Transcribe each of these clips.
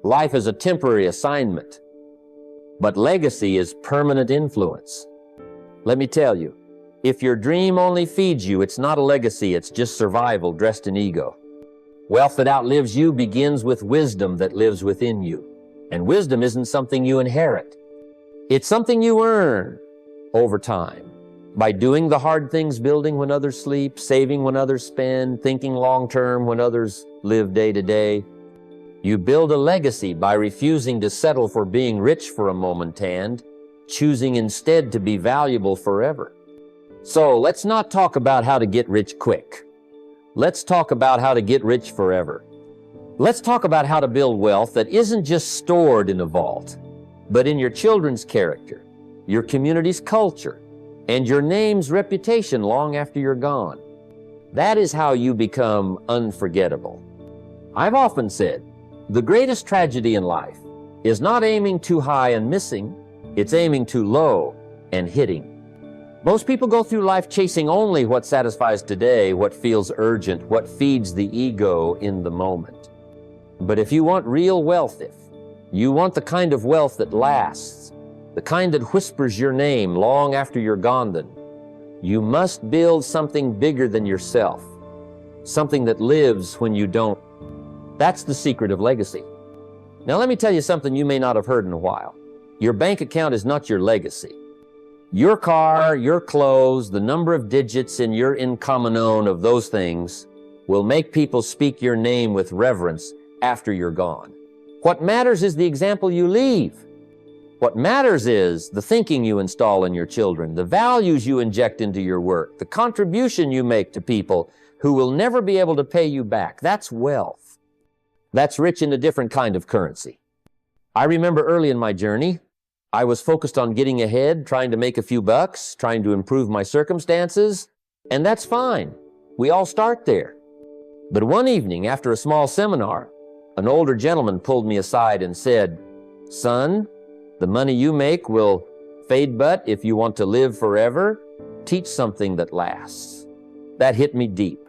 Life is a temporary assignment, but legacy is permanent influence. Let me tell you, if your dream only feeds you, it's not a legacy, it's just survival dressed in ego. Wealth that outlives you begins with wisdom that lives within you. And wisdom isn't something you inherit. It's something you earn over time by doing the hard things, building when others sleep, saving when others spend, thinking long-term when others live day to day. You build a legacy by refusing to settle for being rich for a moment and choosing instead to be valuable forever. So let's not talk about how to get rich quick. Let's talk about how to get rich forever. Let's talk about how to build wealth that isn't just stored in a vault, but in your children's character, your community's culture, and your name's reputation long after you're gone. That is how you become unforgettable. I've often said, the greatest tragedy in life is not aiming too high and missing, it's aiming too low and hitting. Most people go through life chasing only what satisfies today, what feels urgent, what feeds the ego in the moment. But if you want real wealth, if you want the kind of wealth that lasts, the kind that whispers your name long after you're gone, then you must build something bigger than yourself, something that lives when you don't. That's the secret of legacy. Now let me tell you something you may not have heard in a while. Your bank account is not your legacy. Your car, your clothes, the number of digits in your income known of those things will make people speak your name with reverence after you're gone. What matters is the example you leave. What matters is the thinking you install in your children, the values you inject into your work, the contribution you make to people who will never be able to pay you back. That's wealth. That's rich in a different kind of currency. I remember early in my journey, I was focused on getting ahead, trying to make a few bucks, trying to improve my circumstances, and that's fine. We all start there. But one evening, after a small seminar, an older gentleman pulled me aside and said, "Son, the money you make will fade, but if you want to live forever, teach something that lasts." That hit me deep.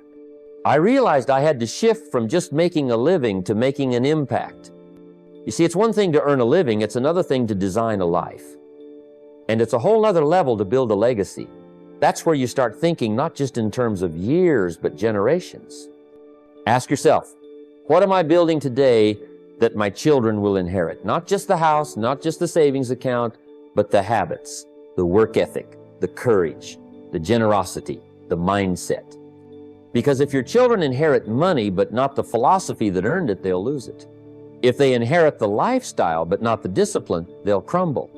I realized I had to shift from just making a living to making an impact. You see, it's one thing to earn a living, it's another thing to design a life. And it's a whole other level to build a legacy. That's where you start thinking not just in terms of years, but generations. Ask yourself, what am I building today that my children will inherit? Not just the house, not just the savings account, but the habits, the work ethic, the courage, the generosity, the mindset. Because if your children inherit money but not the philosophy that earned it, they'll lose it. If they inherit the lifestyle but not the discipline, they'll crumble.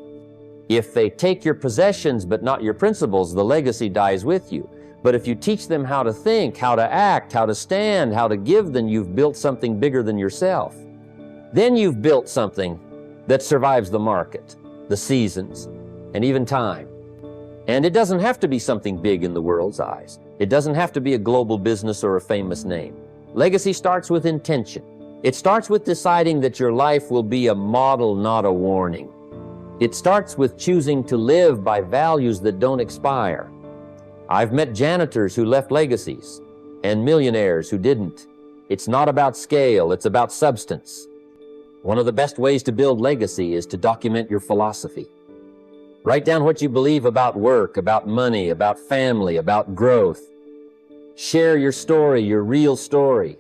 If they take your possessions but not your principles, the legacy dies with you. But if you teach them how to think, how to act, how to stand, how to give, then you've built something bigger than yourself. Then you've built something that survives the market, the seasons, and even time. And it doesn't have to be something big in the world's eyes. It doesn't have to be a global business or a famous name. Legacy starts with intention. It starts with deciding that your life will be a model, not a warning. It starts with choosing to live by values that don't expire. I've met janitors who left legacies and millionaires who didn't. It's not about scale, it's about substance. One of the best ways to build legacy is to document your philosophy. Write down what you believe about work, about money, about family, about growth. Share your story, your real story.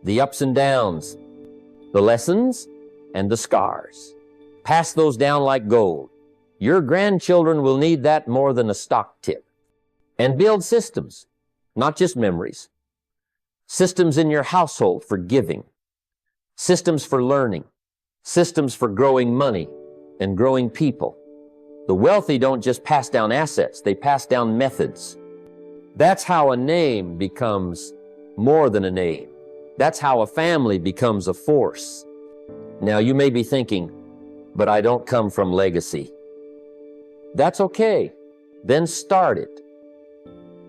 The ups and downs, the lessons, and the scars. Pass those down like gold. Your grandchildren will need that more than a stock tip. And build systems, not just memories. Systems in your household for giving. Systems for learning. Systems for growing money and growing people. The wealthy don't just pass down assets, they pass down methods. That's how a name becomes more than a name. That's how a family becomes a force. Now you may be thinking, but I don't come from legacy. That's okay. Then start it.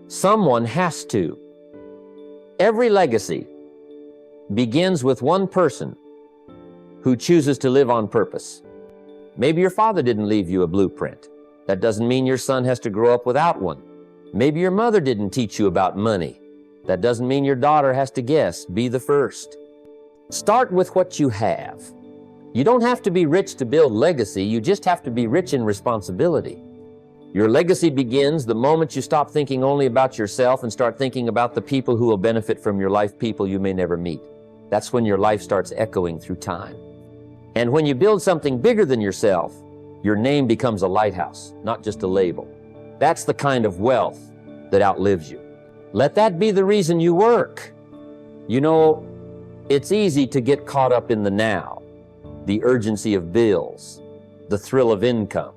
Someone has to. Every legacy begins with one person who chooses to live on purpose. Maybe your father didn't leave you a blueprint. That doesn't mean your son has to grow up without one. Maybe your mother didn't teach you about money. That doesn't mean your daughter has to guess. Be the first. Start with what you have. You don't have to be rich to build legacy, you just have to be rich in responsibility. Your legacy begins the moment you stop thinking only about yourself and start thinking about the people who will benefit from your life, people you may never meet. That's when your life starts echoing through time. And when you build something bigger than yourself, your name becomes a lighthouse, not just a label. That's the kind of wealth that outlives you. Let that be the reason you work. You know, it's easy to get caught up in the now, the urgency of bills, the thrill of income,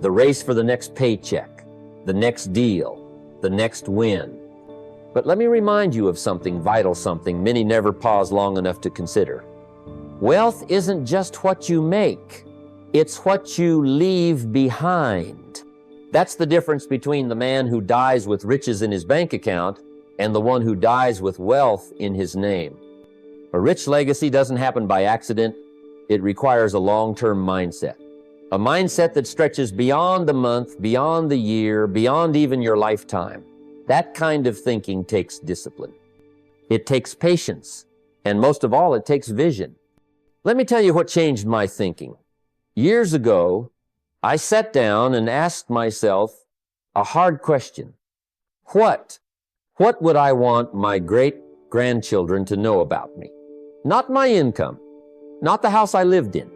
the race for the next paycheck, the next deal, the next win. But let me remind you of something vital, something many never pause long enough to consider. Wealth isn't just what you make, it's what you leave behind. That's the difference between the man who dies with riches in his bank account and the one who dies with wealth in his name. A rich legacy doesn't happen by accident. It requires a long-term mindset. A mindset that stretches beyond the month, beyond the year, beyond even your lifetime. That kind of thinking takes discipline. It takes patience, and most of all, it takes vision. Let me tell you what changed my thinking. Years ago, I sat down and asked myself a hard question. What would I want my great-grandchildren to know about me? Not my income, not the house I lived in,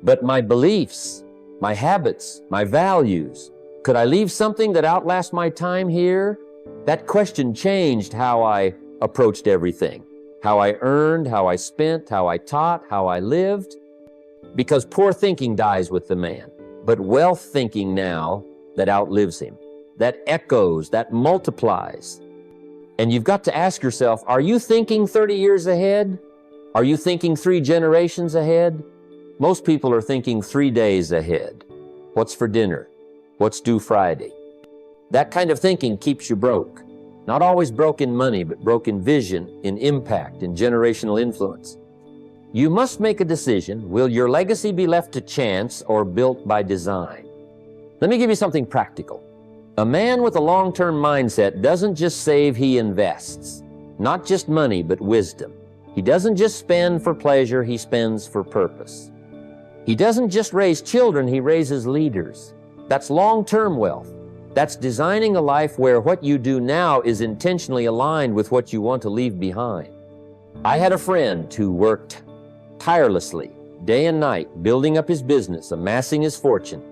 but my beliefs, my habits, my values. Could I leave something that outlasts my time here? That question changed how I approached everything, how I earned, how I spent, how I taught, how I lived. Because poor thinking dies with the man, but wealth thinking now that outlives him, that echoes, that multiplies. And you've got to ask yourself, are you thinking 30 years ahead? Are you thinking 3 generations ahead? Most people are thinking 3 days ahead. What's for dinner? What's due Friday? That kind of thinking keeps you broke. Not always broke in money, but broke in vision, in impact, in generational influence. You must make a decision. Will your legacy be left to chance or built by design? Let me give you something practical. A man with a long-term mindset doesn't just save, he invests. Not just money, but wisdom. He doesn't just spend for pleasure, he spends for purpose. He doesn't just raise children, he raises leaders. That's long-term wealth. That's designing a life where what you do now is intentionally aligned with what you want to leave behind. I had a friend who worked tirelessly, day and night, building up his business, amassing his fortune.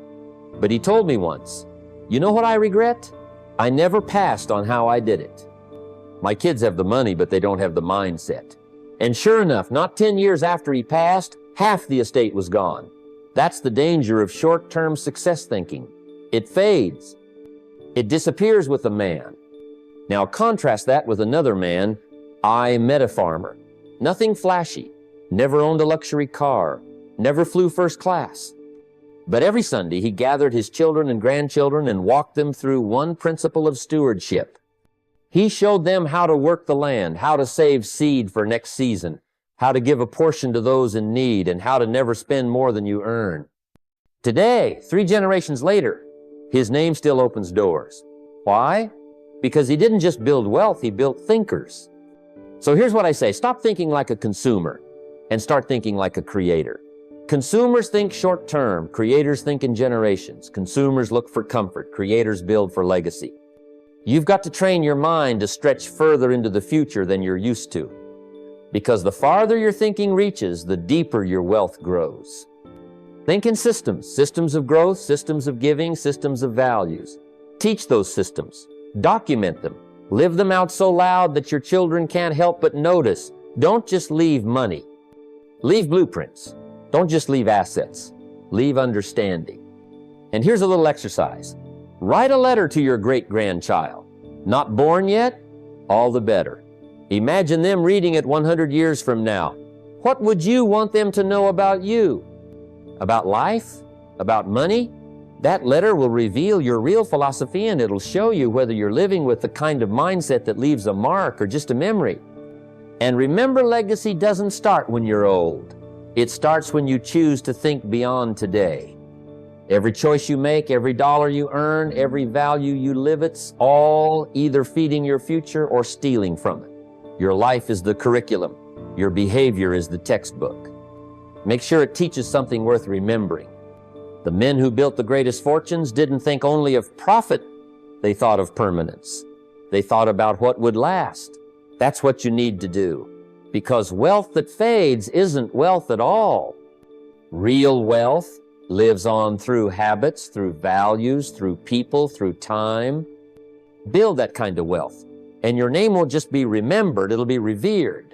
But he told me once, you know what I regret? I never passed on how I did it. My kids have the money, but they don't have the mindset. And sure enough, not 10 years after he passed, half the estate was gone. That's the danger of short-term success thinking. It fades. It disappears with a man. Now contrast that with another man. I met a farmer. Nothing flashy. Never owned a luxury car. Never flew first class. But every Sunday he gathered his children and grandchildren and walked them through one principle of stewardship. He showed them how to work the land, how to save seed for next season, how to give a portion to those in need, and how to never spend more than you earn. Today, 3 generations later, his name still opens doors. Why? Because he didn't just build wealth, he built thinkers. So here's what I say, stop thinking like a consumer and start thinking like a creator. Consumers think short term, creators think in generations. Consumers look for comfort, creators build for legacy. You've got to train your mind to stretch further into the future than you're used to. Because the farther your thinking reaches, the deeper your wealth grows. Think in systems, systems of growth, systems of giving, systems of values. Teach those systems. Document them. Live them out so loud that your children can't help but notice. Don't just leave money. Leave blueprints. Don't just leave assets. Leave understanding. And here's a little exercise. Write a letter to your great-grandchild. Not born yet? All the better. Imagine them reading it 100 years from now. What would you want them to know about you? About life? About money? That letter will reveal your real philosophy, and it'll show you whether you're living with the kind of mindset that leaves a mark or just a memory. And remember, legacy doesn't start when you're old. It starts when you choose to think beyond today. Every choice you make, every dollar you earn, every value you live, it's all either feeding your future or stealing from it. Your life is the curriculum. Your behavior is the textbook. Make sure it teaches something worth remembering. The men who built the greatest fortunes didn't think only of profit, they thought of permanence. They thought about what would last. That's what you need to do, because wealth that fades isn't wealth at all. Real wealth lives on through habits, through values, through people, through time. Build that kind of wealth, and your name won't just be remembered, it'll be revered.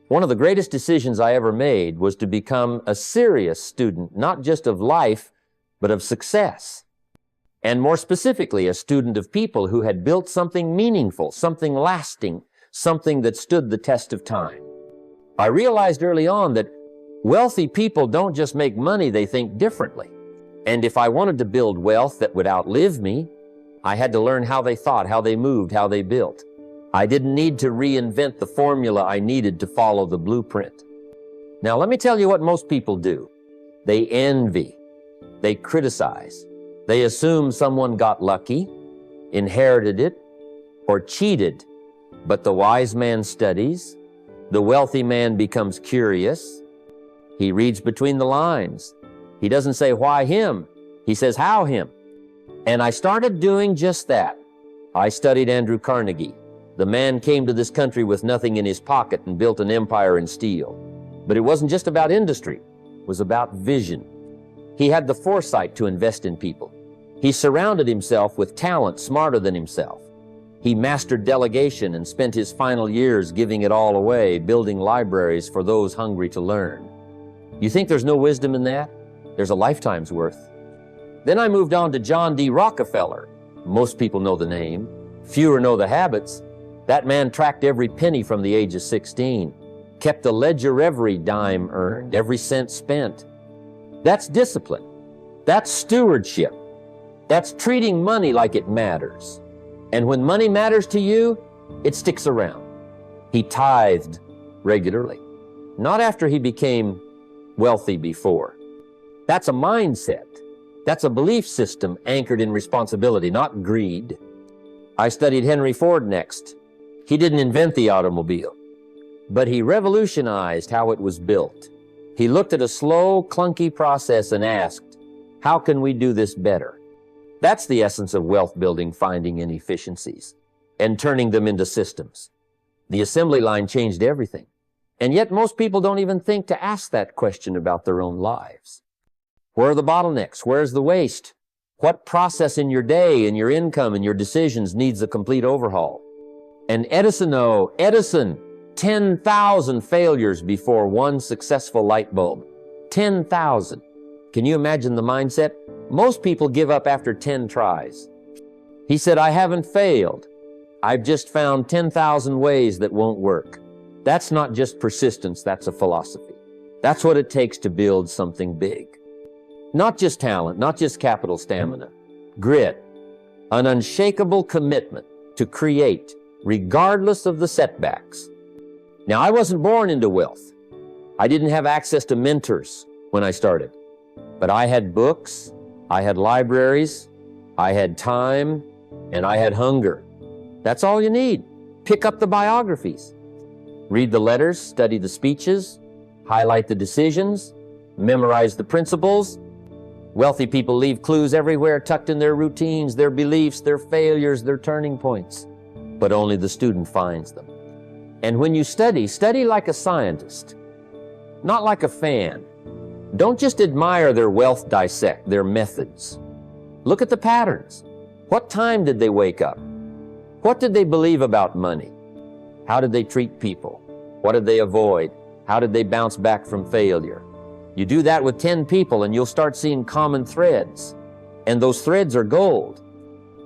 One of the greatest decisions I ever made was to become a serious student, not just of life, but of success. And more specifically, a student of people who had built something meaningful, something lasting, something that stood the test of time. I realized early on that wealthy people don't just make money, they think differently. And if I wanted to build wealth that would outlive me, I had to learn how they thought, how they moved, how they built. I didn't need to reinvent the formula I needed to follow the blueprint. Now, let me tell you what most people do. They envy. They criticize. They assume someone got lucky, inherited it, or cheated. But the wise man studies. The wealthy man becomes curious. He reads between the lines. He doesn't say, why him? He says, how him? And I started doing just that. I studied Andrew Carnegie. The man came to this country with nothing in his pocket and built an empire in steel. But it wasn't just about industry. It was about vision. He had the foresight to invest in people. He surrounded himself with talent smarter than himself. He mastered delegation and spent his final years giving it all away, building libraries for those hungry to learn. You think there's no wisdom in that? There's a lifetime's worth. Then I moved on to John D. Rockefeller. Most people know the name. Fewer know the habits. That man tracked every penny from the age of 16, kept a ledger of every dime earned, every cent spent. That's discipline. That's stewardship. That's treating money like it matters. And when money matters to you, it sticks around. He tithed regularly, not after he became wealthy before. That's a mindset. That's a belief system anchored in responsibility, not greed. I studied Henry Ford next. He didn't invent the automobile, but he revolutionized how it was built. He looked at a slow, clunky process and asked, how can we do this better? That's the essence of wealth building, finding inefficiencies and turning them into systems. The assembly line changed everything. And yet most people don't even think to ask that question about their own lives. Where are the bottlenecks? Where's the waste? What process in your day and your income and your decisions needs a complete overhaul? And Edison, 10,000 failures before one successful light bulb. 10,000. Can you imagine the mindset? Most people give up after 10 tries. He said, I haven't failed. I've just found 10,000 ways that won't work. That's not just persistence, that's a philosophy. That's what it takes to build something big. Not just talent, not just capital stamina. Grit, an unshakable commitment to create, regardless of the setbacks. Now, I wasn't born into wealth. I didn't have access to mentors when I started. But I had books, I had libraries, I had time, and I had hunger. That's all you need. Pick up the biographies. Read the letters, study the speeches, highlight the decisions, memorize the principles. Wealthy people leave clues everywhere tucked in their routines, their beliefs, their failures, their turning points. But only the student finds them. And when you study, study like a scientist, not like a fan. Don't just admire their wealth dissect, their methods. Look at the patterns. What time did they wake up? What did they believe about money? How did they treat people? What did they avoid? How did they bounce back from failure? You do that with 10 people and you'll start seeing common threads. And those threads are gold.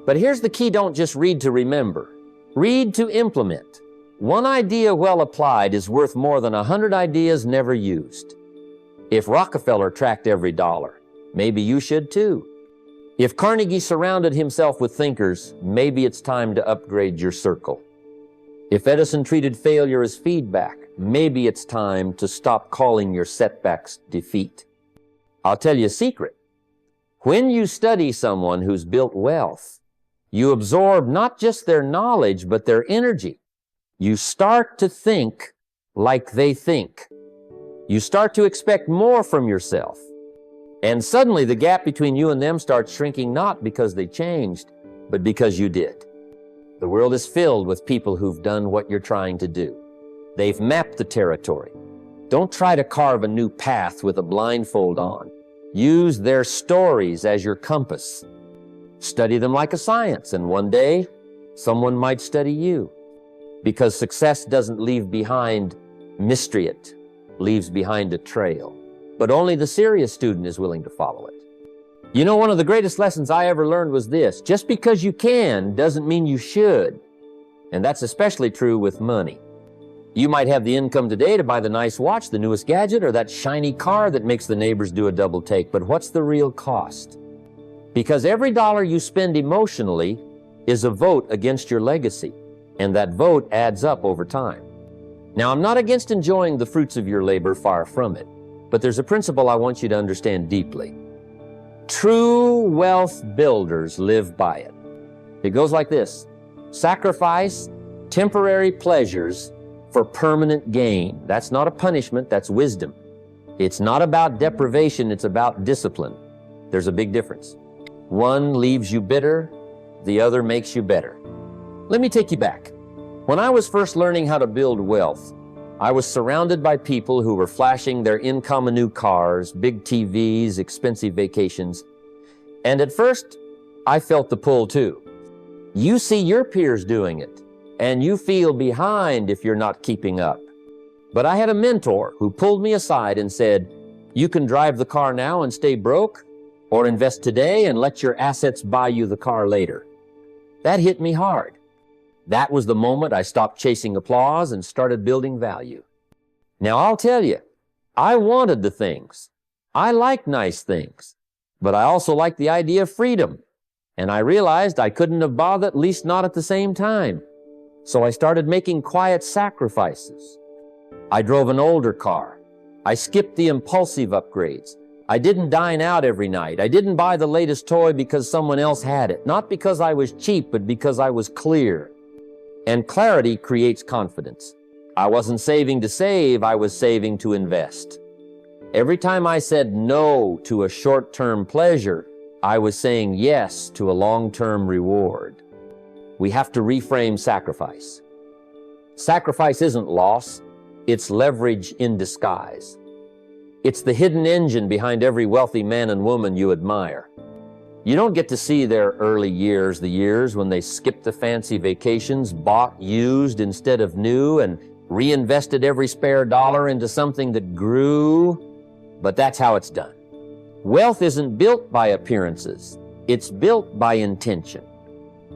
But here's the key, don't just read to remember. Read to implement. One idea well applied is worth more than 100 ideas never used. If Rockefeller tracked every dollar, maybe you should too. If Carnegie surrounded himself with thinkers, maybe it's time to upgrade your circle. If Edison treated failure as feedback, maybe it's time to stop calling your setbacks defeat. I'll tell you a secret. When you study someone who's built wealth, you absorb not just their knowledge, but their energy. You start to think like they think. You start to expect more from yourself. And suddenly the gap between you and them starts shrinking, not because they changed, but because you did. The world is filled with people who've done what you're trying to do. They've mapped the territory. Don't try to carve a new path with a blindfold on. Use their stories as your compass. Study them like a science, and one day, someone might study you. Because success doesn't leave behind mystery, it leaves behind a trail. But only the serious student is willing to follow it. You know, one of the greatest lessons I ever learned was this: just because you can doesn't mean you should. And that's especially true with money. You might have the income today to buy the nice watch, the newest gadget, or that shiny car that makes the neighbors do a double take, but what's the real cost? Because every dollar you spend emotionally is a vote against your legacy, and that vote adds up over time. Now, I'm not against enjoying the fruits of your labor, far from it, but there's a principle I want you to understand deeply. True wealth builders live by it. It goes like this: sacrifice temporary pleasures for permanent gain. That's not a punishment, that's wisdom. It's not about deprivation, it's about discipline. There's a big difference. One leaves you bitter, the other makes you better. Let me take you back. When I was first learning how to build wealth, I was surrounded by people who were flashing their income and new cars, big TVs, expensive vacations. And at first, I felt the pull too. You see your peers doing it, and you feel behind if you're not keeping up. But I had a mentor who pulled me aside and said, you can drive the car now and stay broke, or invest today and let your assets buy you the car later. That hit me hard. That was the moment I stopped chasing applause and started building value. Now I'll tell you, I wanted the things. I like nice things, but I also like the idea of freedom. And I realized I couldn't have bothered, at least not at the same time. So I started making quiet sacrifices. I drove an older car. I skipped the impulsive upgrades. I didn't dine out every night. I didn't buy the latest toy because someone else had it. Not because I was cheap, but because I was clear. And clarity creates confidence. I wasn't saving to save, I was saving to invest. Every time I said no to a short-term pleasure, I was saying yes to a long-term reward. We have to reframe sacrifice. Sacrifice isn't loss, it's leverage in disguise. It's the hidden engine behind every wealthy man and woman you admire. You don't get to see their early years, the years when they skipped the fancy vacations, bought used instead of new, and reinvested every spare dollar into something that grew. But that's how it's done. Wealth isn't built by appearances, it's built by intention.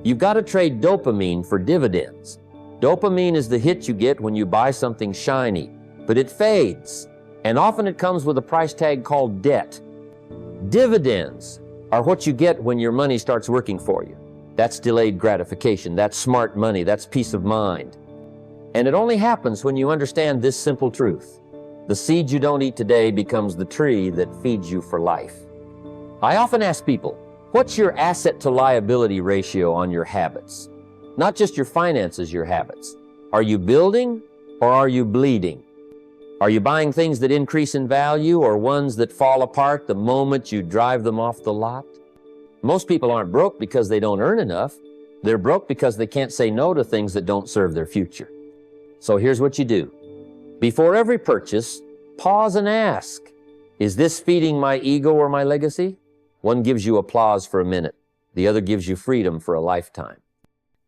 You've got to trade dopamine for dividends. Dopamine is the hit you get when you buy something shiny, but it fades, and often it comes with a price tag called debt. Dividends are what you get when your money starts working for you. That's delayed gratification, that's smart money, that's peace of mind. And it only happens when you understand this simple truth. The seed you don't eat today becomes the tree that feeds you for life. I often ask people, what's your asset to liability ratio on your habits? Not just your finances, your habits. Are you building or are you bleeding? Are you buying things that increase in value or ones that fall apart the moment you drive them off the lot? Most people aren't broke because they don't earn enough. They're broke because they can't say no to things that don't serve their future. So here's what you do. Before every purchase, pause and ask, is this feeding my ego or my legacy? One gives you applause for a minute. The other gives you freedom for a lifetime.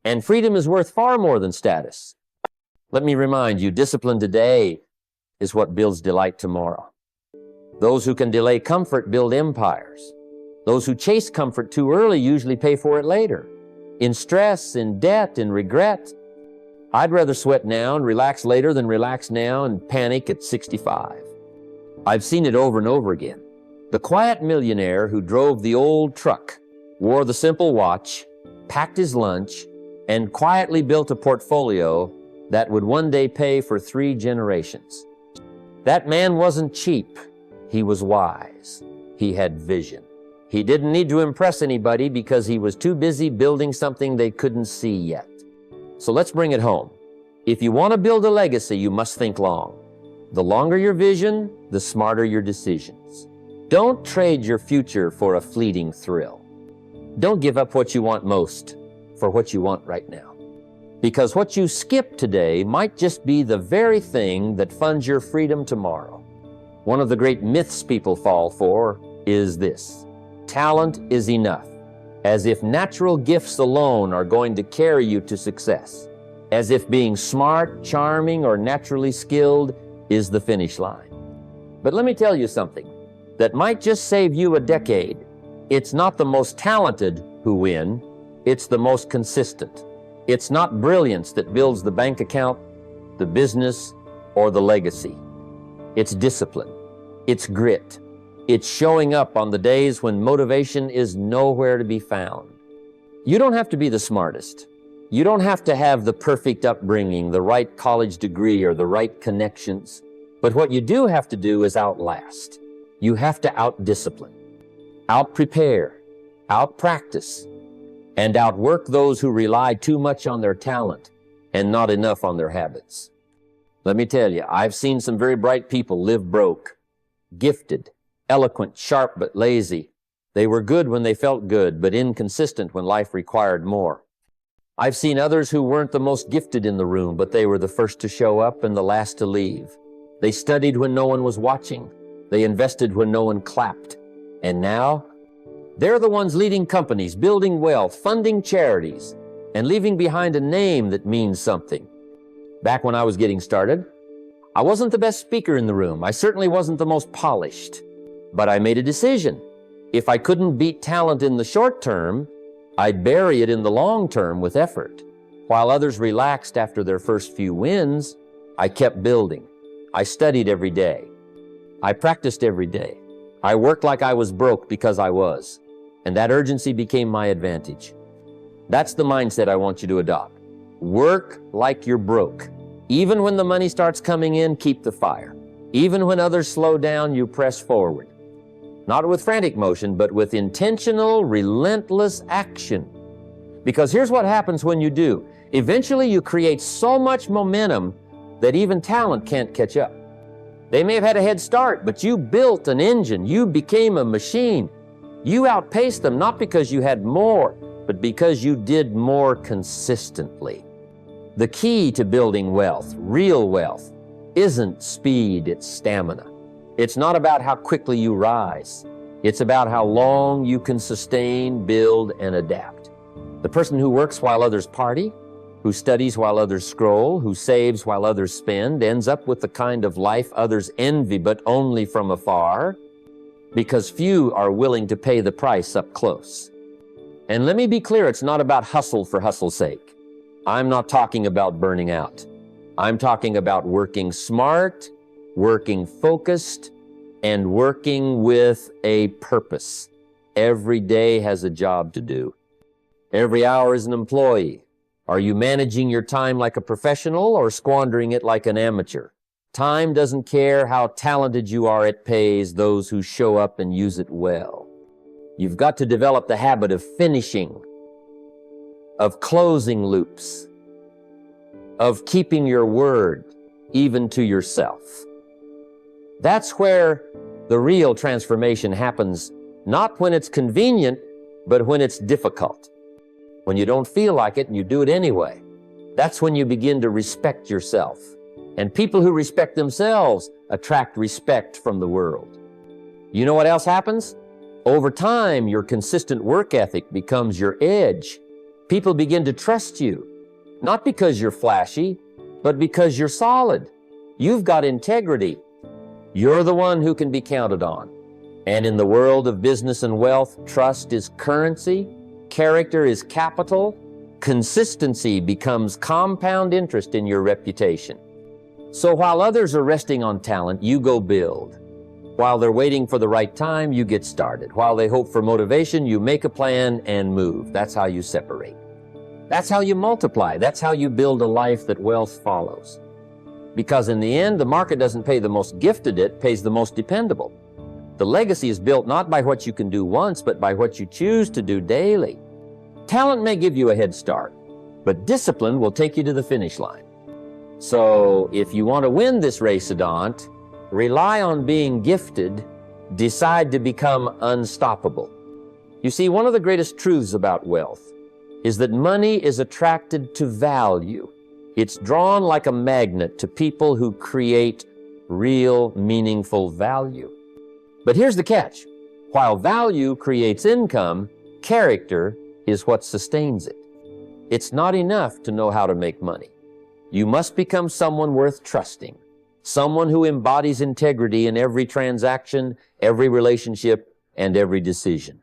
And freedom is worth far more than status. Let me remind you, discipline today is what builds delight tomorrow. Those who can delay comfort build empires. Those who chase comfort too early usually pay for it later. In stress, in debt, in regret. I'd rather sweat now and relax later than relax now and panic at 65. I've seen it over and over again. The quiet millionaire who drove the old truck, wore the simple watch, packed his lunch, and quietly built a portfolio that would one day pay for 3 generations. That man wasn't cheap. He was wise. He had vision. He didn't need to impress anybody because he was too busy building something they couldn't see yet. So let's bring it home. If you want to build a legacy, you must think long. The longer your vision, the smarter your decisions. Don't trade your future for a fleeting thrill. Don't give up what you want most for what you want right now. Because what you skip today might just be the very thing that funds your freedom tomorrow. One of the great myths people fall for is this: talent is enough, as if natural gifts alone are going to carry you to success, as if being smart, charming, or naturally skilled is the finish line. But let me tell you something that might just save you a decade. It's not the most talented who win, it's the most consistent. It's not brilliance that builds the bank account, the business, or the legacy. It's discipline. It's grit. It's showing up on the days when motivation is nowhere to be found. You don't have to be the smartest. You don't have to have the perfect upbringing, the right college degree, or the right connections. But what you do have to do is outlast. You have to out-discipline, out-prepare, out-practice, and outwork those who rely too much on their talent and not enough on their habits. Let me tell you, I've seen some very bright people live broke, gifted, eloquent, sharp, but lazy. They were good when they felt good, but inconsistent when life required more. I've seen others who weren't the most gifted in the room, but they were the first to show up and the last to leave. They studied when no one was watching. They invested when no one clapped. And now, they're the ones leading companies, building wealth, funding charities, and leaving behind a name that means something. Back when I was getting started, I wasn't the best speaker in the room. I certainly wasn't the most polished. But I made a decision. If I couldn't beat talent in the short term, I'd bury it in the long term with effort. While others relaxed after their first few wins, I kept building. I studied every day. I practiced every day. I worked like I was broke because I was. And that urgency became my advantage. That's the mindset I want you to adopt. Work like you're broke. Even when the money starts coming in, keep the fire. Even when others slow down, you press forward. Not with frantic motion, but with intentional, relentless action. Because here's what happens when you do. Eventually you create so much momentum that even talent can't catch up. They may have had a head start, but you built an engine. You became a machine. You outpaced them not because you had more, but because you did more consistently. The key to building wealth, real wealth, isn't speed, it's stamina. It's not about how quickly you rise. It's about how long you can sustain, build, and adapt. The person who works while others party, who studies while others scroll, who saves while others spend, ends up with the kind of life others envy, but only from afar, because few are willing to pay the price up close. And let me be clear, it's not about hustle for hustle's sake. I'm not talking about burning out. I'm talking about working smart, working focused, and working with a purpose. Every day has a job to do. Every hour is an employee. Are you managing your time like a professional or squandering it like an amateur? Time doesn't care how talented you are, it pays those who show up and use it well. You've got to develop the habit of finishing, of closing loops, of keeping your word, even to yourself. That's where the real transformation happens, not when it's convenient, but when it's difficult. When you don't feel like it and you do it anyway. That's when you begin to respect yourself. And people who respect themselves attract respect from the world. You know what else happens? Over time, your consistent work ethic becomes your edge. People begin to trust you, not because you're flashy, but because you're solid. You've got integrity. You're the one who can be counted on. And in the world of business and wealth, trust is currency, character is capital, consistency becomes compound interest in your reputation. So while others are resting on talent, you go build. While they're waiting for the right time, you get started. While they hope for motivation, you make a plan and move. That's how you separate. That's how you multiply. That's how you build a life that wealth follows. Because in the end, the market doesn't pay the most gifted, it pays the most dependable. The legacy is built not by what you can do once, but by what you choose to do daily. Talent may give you a head start, but discipline will take you to the finish line. So if you want to win this race, Adant, rely on being gifted, decide to become unstoppable. You see, one of the greatest truths about wealth is that money is attracted to value. It's drawn like a magnet to people who create real, meaningful value. But here's the catch. While value creates income, character is what sustains it. It's not enough to know how to make money. You must become someone worth trusting, someone who embodies integrity in every transaction, every relationship, and every decision.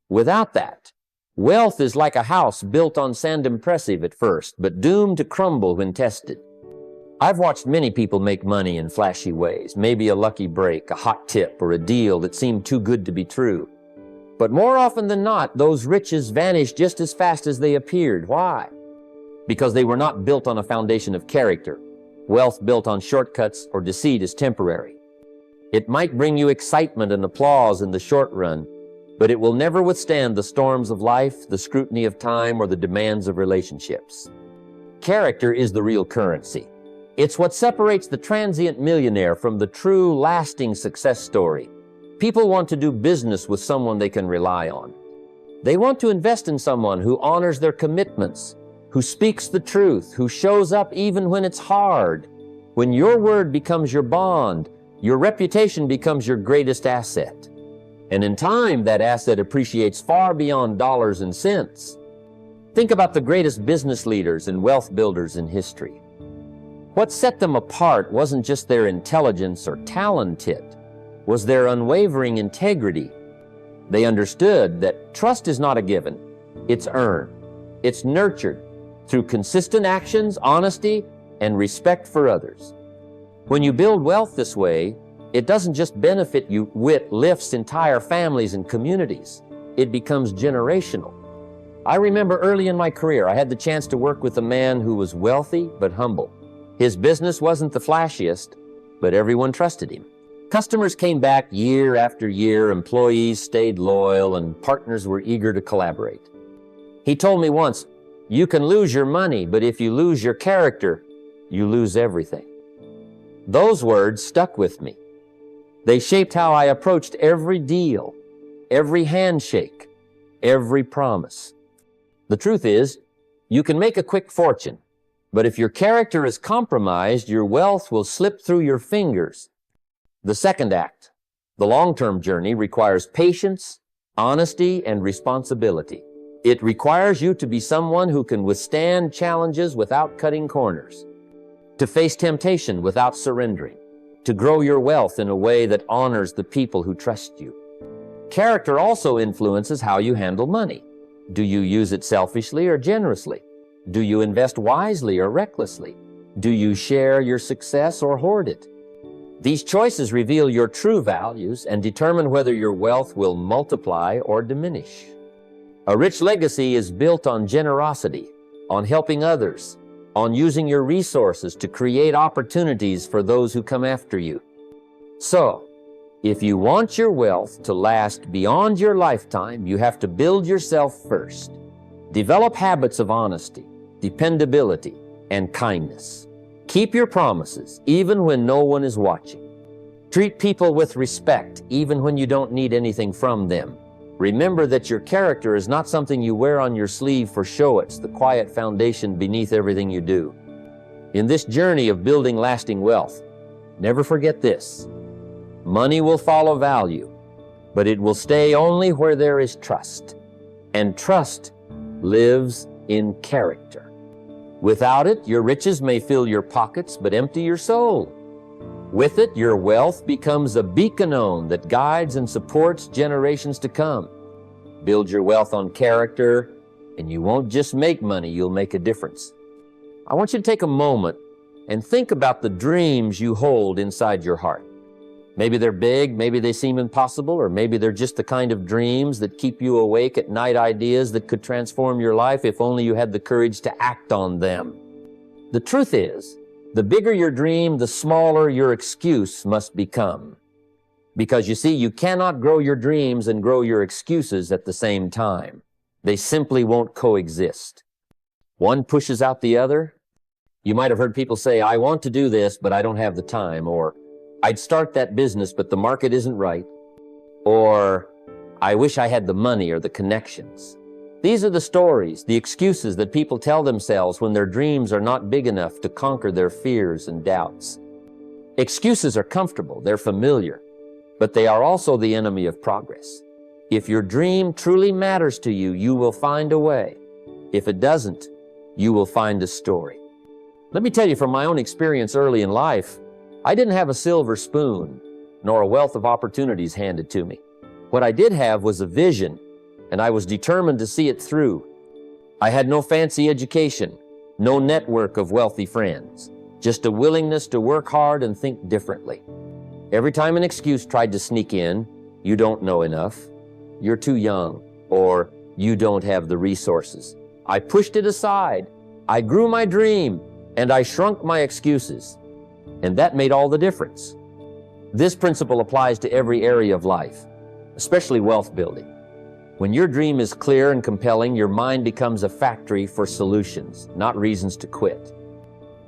Without that, wealth is like a house built on sand, impressive at first, but doomed to crumble when tested. I've watched many people make money in flashy ways, maybe a lucky break, a hot tip, or a deal that seemed too good to be true. But more often than not, those riches vanish just as fast as they appeared. Why? Because they were not built on a foundation of character. Wealth built on shortcuts or deceit is temporary. It might bring you excitement and applause in the short run, but it will never withstand the storms of life, the scrutiny of time, or the demands of relationships. Character is the real currency. It's what separates the transient millionaire from the true, lasting success story. People want to do business with someone they can rely on. They want to invest in someone who honors their commitments, who speaks the truth, who shows up even when it's hard. When your word becomes your bond, your reputation becomes your greatest asset. And in time, that asset appreciates far beyond dollars and cents. Think about the greatest business leaders and wealth builders in history. What set them apart wasn't just their intelligence or talent, it was their unwavering integrity. They understood that trust is not a given, it's earned. It's nurtured through consistent actions, honesty, and respect for others. When you build wealth this way, it doesn't just benefit you, it lifts entire families and communities. It becomes generational. I remember early in my career, I had the chance to work with a man who was wealthy but humble. His business wasn't the flashiest, but everyone trusted him. Customers came back year after year, employees stayed loyal, and partners were eager to collaborate. He told me once, "You can lose your money, but if you lose your character, you lose everything." Those words stuck with me. They shaped how I approached every deal, every handshake, every promise. The truth is, you can make a quick fortune, but if your character is compromised, your wealth will slip through your fingers. The second act, the long-term journey, requires patience, honesty, and responsibility. It requires you to be someone who can withstand challenges without cutting corners, to face temptation without surrendering, to grow your wealth in a way that honors the people who trust you. Character also influences how you handle money. Do you use it selfishly or generously? Do you invest wisely or recklessly? Do you share your success or hoard it? These choices reveal your true values and determine whether your wealth will multiply or diminish. A rich legacy is built on generosity, on helping others, on using your resources to create opportunities for those who come after you. So, if you want your wealth to last beyond your lifetime, you have to build yourself first. Develop habits of honesty, dependability, and kindness. Keep your promises, even when no one is watching. Treat people with respect, even when you don't need anything from them. Remember that your character is not something you wear on your sleeve for show. It's the quiet foundation beneath everything you do. In this journey of building lasting wealth, never forget this. Money will follow value, but it will stay only where there is trust. And trust lives in character. Without it, your riches may fill your pockets but empty your soul. With it, your wealth becomes a beacon that guides and supports generations to come. Build your wealth on character, and you won't just make money, you'll make a difference. I want you to take a moment and think about the dreams you hold inside your heart. Maybe they're big, maybe they seem impossible, or maybe they're just the kind of dreams that keep you awake at night, ideas that could transform your life if only you had the courage to act on them. The truth is, the bigger your dream, the smaller your excuse must become. Because you see, you cannot grow your dreams and grow your excuses at the same time. They simply won't coexist. One pushes out the other, You might have heard people say, I want to do this, but I don't have the time, or I'd start that business, but the market isn't right, or I wish I had the money or the connections. These are the stories, the excuses that people tell themselves when their dreams are not big enough to conquer their fears and doubts. Excuses are comfortable, they're familiar, but they are also the enemy of progress. If your dream truly matters to you, you will find a way. If it doesn't, you will find a story. Let me tell you from my own experience early in life, I didn't have a silver spoon, nor a wealth of opportunities handed to me. What I did have was a vision, and I was determined to see it through. I had no fancy education, no network of wealthy friends, just a willingness to work hard and think differently. Every time an excuse tried to sneak in, you don't know enough, you're too young, or you don't have the resources, I pushed it aside. I grew my dream, and I shrunk my excuses. And that made all the difference. This principle applies to every area of life, especially wealth building. When your dream is clear and compelling, your mind becomes a factory for solutions, not reasons to quit.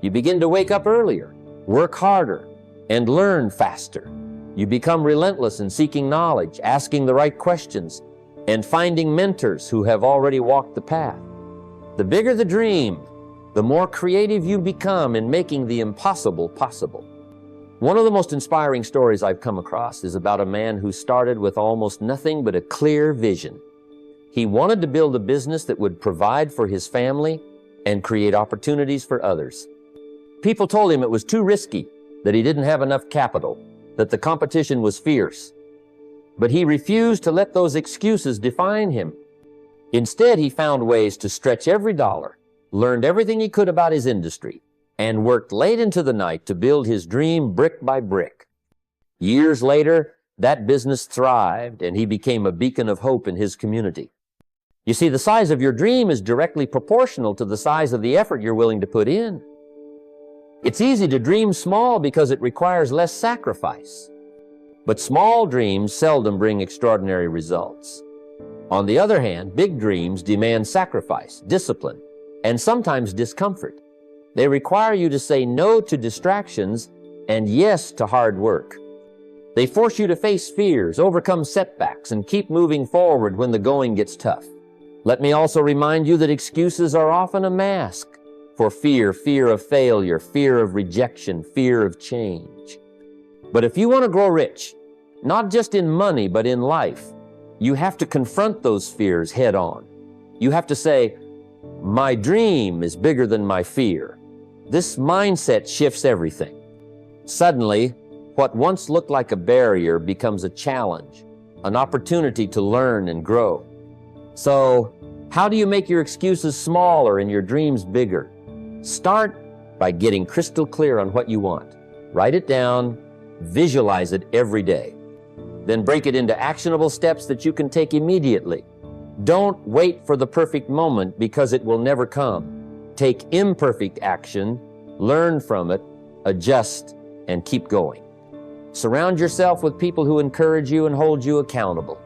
You begin to wake up earlier, work harder, and learn faster. You become relentless in seeking knowledge, asking the right questions, and finding mentors who have already walked the path. The bigger the dream, the more creative you become in making the impossible possible. One of the most inspiring stories I've come across is about a man who started with almost nothing but a clear vision. He wanted to build a business that would provide for his family and create opportunities for others. People told him it was too risky, that he didn't have enough capital, that the competition was fierce. But he refused to let those excuses define him. Instead, he found ways to stretch every dollar, learned everything he could about his industry, and worked late into the night to build his dream brick by brick. Years later, that business thrived, and he became a beacon of hope in his community. You see, the size of your dream is directly proportional to the size of the effort you're willing to put in. It's easy to dream small because it requires less sacrifice. But small dreams seldom bring extraordinary results. On the other hand, big dreams demand sacrifice, discipline, and sometimes discomfort. They require you to say no to distractions and yes to hard work. They force you to face fears, overcome setbacks, and keep moving forward when the going gets tough. Let me also remind you that excuses are often a mask for fear of failure, fear of rejection, fear of change. But if you want to grow rich, not just in money, but in life, you have to confront those fears head on. You have to say, my dream is bigger than my fear. This mindset shifts everything. Suddenly, what once looked like a barrier becomes a challenge, an opportunity to learn and grow. So, how do you make your excuses smaller and your dreams bigger? Start by getting crystal clear on what you want. Write it down, visualize it every day. Then break it into actionable steps that you can take immediately. Don't wait for the perfect moment because it will never come. Take imperfect action, learn from it, adjust, and keep going. Surround yourself with people who encourage you and hold you accountable.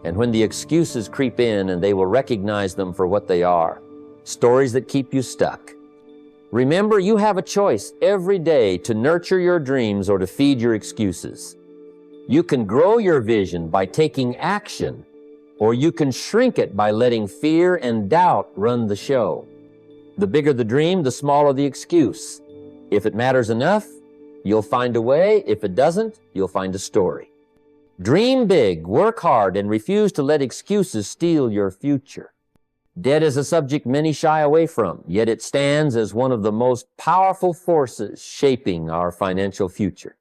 And when the excuses creep in, and they will recognize them for what they are, stories that keep you stuck. Remember, you have a choice every day to nurture your dreams or to feed your excuses. You can grow your vision by taking action, or you can shrink it by letting fear and doubt run the show. The bigger the dream, the smaller the excuse. If it matters enough, you'll find a way. If it doesn't, you'll find a story. Dream big, work hard, and refuse to let excuses steal your future. Debt is a subject many shy away from, yet it stands as one of the most powerful forces shaping our financial future.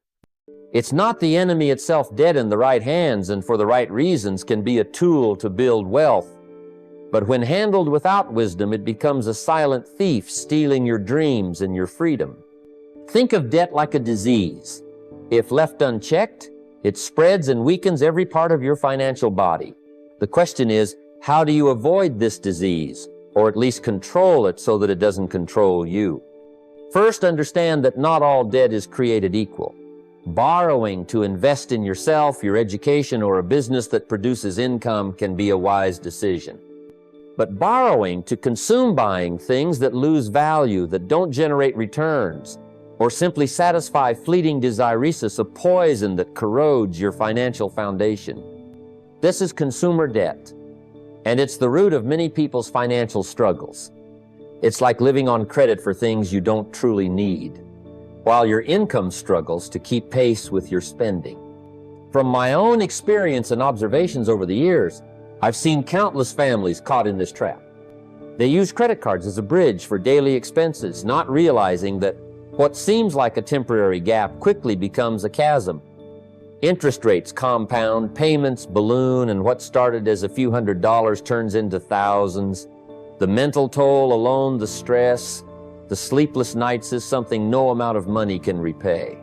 It's not the enemy itself. Debt in the right hands and for the right reasons can be a tool to build wealth. But when handled without wisdom, it becomes a silent thief stealing your dreams and your freedom. Think of debt like a disease. If left unchecked, it spreads and weakens every part of your financial body. The question is, how do you avoid this disease, or at least control it so that it doesn't control you? First, understand that not all debt is created equal. Borrowing to invest in yourself, your education, or a business that produces income can be a wise decision. but borrowing to consume buying things that lose value, that don't generate returns, or simply satisfy fleeting desires is a poison that corrodes your financial foundation. This is consumer debt, and it's the root of many people's financial struggles. It's like living on credit for things you don't truly need, while your income struggles to keep pace with your spending. From my own experience and observations over the years, I've seen countless families caught in this trap. They use credit cards as a bridge for daily expenses, not realizing that what seems like a temporary gap quickly becomes a chasm. Interest rates compound, payments balloon, and what started as a few $100s turns into thousands. The mental toll alone, the stress, the sleepless nights is something no amount of money can repay.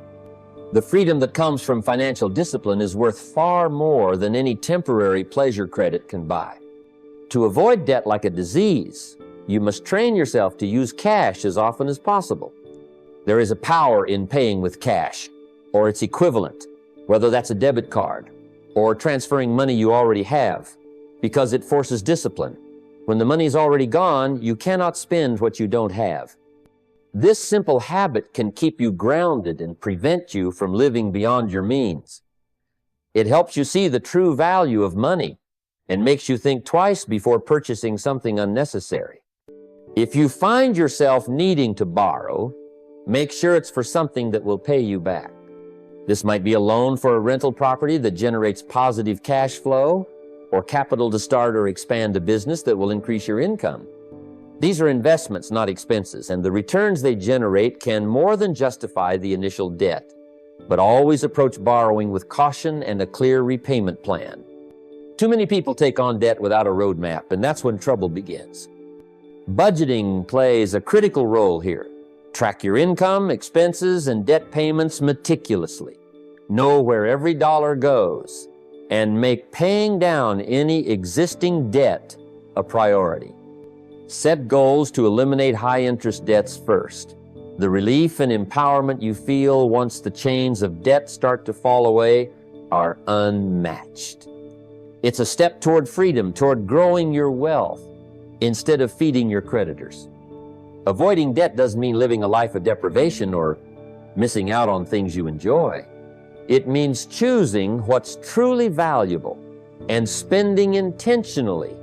The freedom that comes from financial discipline is worth far more than any temporary pleasure credit can buy. To avoid debt like a disease, you must train yourself to use cash as often as possible. There is a power in paying with cash, or its equivalent, whether that's a debit card or transferring money you already have, because it forces discipline. When the money's already gone, you cannot spend what you don't have. This simple habit can keep you grounded and prevent you from living beyond your means. It helps you see the true value of money and makes you think twice before purchasing something unnecessary. If you find yourself needing to borrow, make sure it's for something that will pay you back. This might be a loan for a rental property that generates positive cash flow, or capital to start or expand a business that will increase your income. These are investments, not expenses, and the returns they generate can more than justify the initial debt. But always approach borrowing with caution and a clear repayment plan. Too many people take on debt without a roadmap, and that's when trouble begins. Budgeting plays a critical role here. Track your income, expenses, and debt payments meticulously. Know where every dollar goes, and make paying down any existing debt a priority. Set goals to eliminate high-interest debts first. The relief and empowerment you feel once the chains of debt start to fall away are unmatched. It's a step toward freedom, toward growing your wealth, instead of feeding your creditors. Avoiding debt doesn't mean living a life of deprivation or missing out on things you enjoy. It means choosing what's truly valuable and spending intentionally.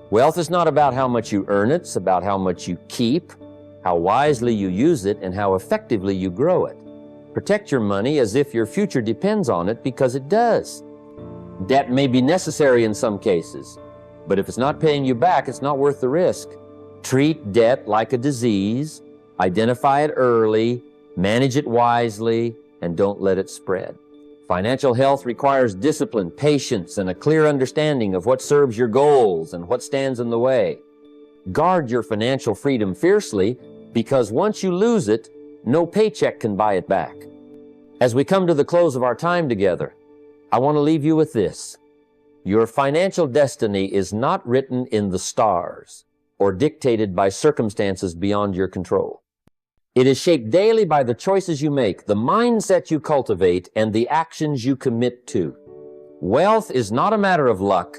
Wealth is not about how much you earn it, it's about how much you keep, how wisely you use it, and how effectively you grow it. Protect your money as if your future depends on it, because it does. Debt may be necessary in some cases, but if it's not paying you back, it's not worth the risk. Treat debt like a disease, identify it early, manage it wisely, and don't let it spread. Financial health requires discipline, patience, and a clear understanding of what serves your goals and what stands in the way. Guard your financial freedom fiercely, because once you lose it, no paycheck can buy it back. As we come to the close of our time together, I want to leave you with this. Your financial destiny is not written in the stars or dictated by circumstances beyond your control. It is shaped daily by the choices you make, the mindset you cultivate, and the actions you commit to. Wealth is not a matter of luck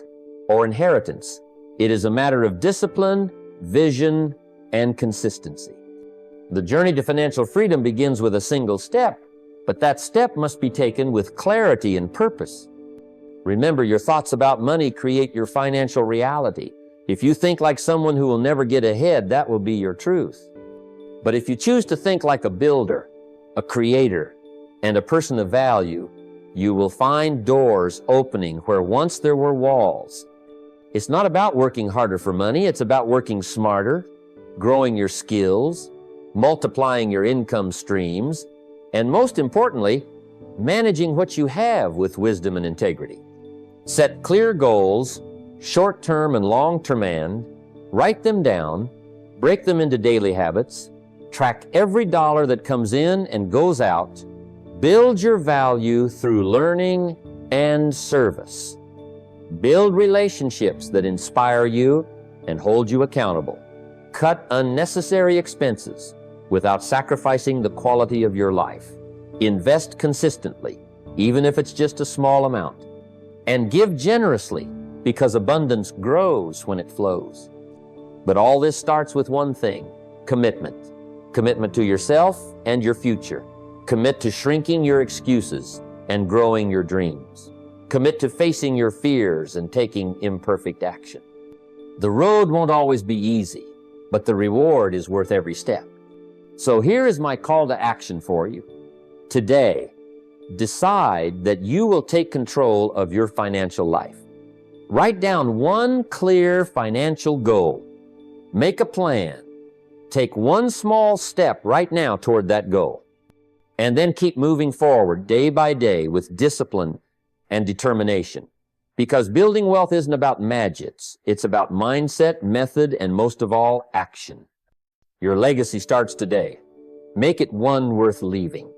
or inheritance. It is a matter of discipline, vision, and consistency. The journey to financial freedom begins with a single step, but that step must be taken with clarity and purpose. Remember, your thoughts about money create your financial reality. If you think like someone who will never get ahead, that will be your truth. But if you choose to think like a builder, a creator, and a person of value, you will find doors opening where once there were walls. It's not about working harder for money, it's about working smarter, growing your skills, multiplying your income streams, and most importantly, managing what you have with wisdom and integrity. Set clear goals, short-term and long-term, and write them down, break them into daily habits, track every dollar that comes in and goes out, build your value through learning and service. Build relationships that inspire you and hold you accountable. Cut unnecessary expenses without sacrificing the quality of your life. Invest consistently, even if it's just a small amount. And give generously, because abundance grows when it flows. But all this starts with one thing: commitment. Commitment to yourself and your future. Commit to shrinking your excuses and growing your dreams. Commit to facing your fears and taking imperfect action. The road won't always be easy, but the reward is worth every step. So here is my call to action for you. Today, decide that you will take control of your financial life. Write down one clear financial goal. Make a plan. Take one small step right now toward that goal. And then keep moving forward day by day with discipline and determination. Because building wealth isn't about magics. It's about mindset, method, and most of all, action. Your legacy starts today. Make it one worth leaving.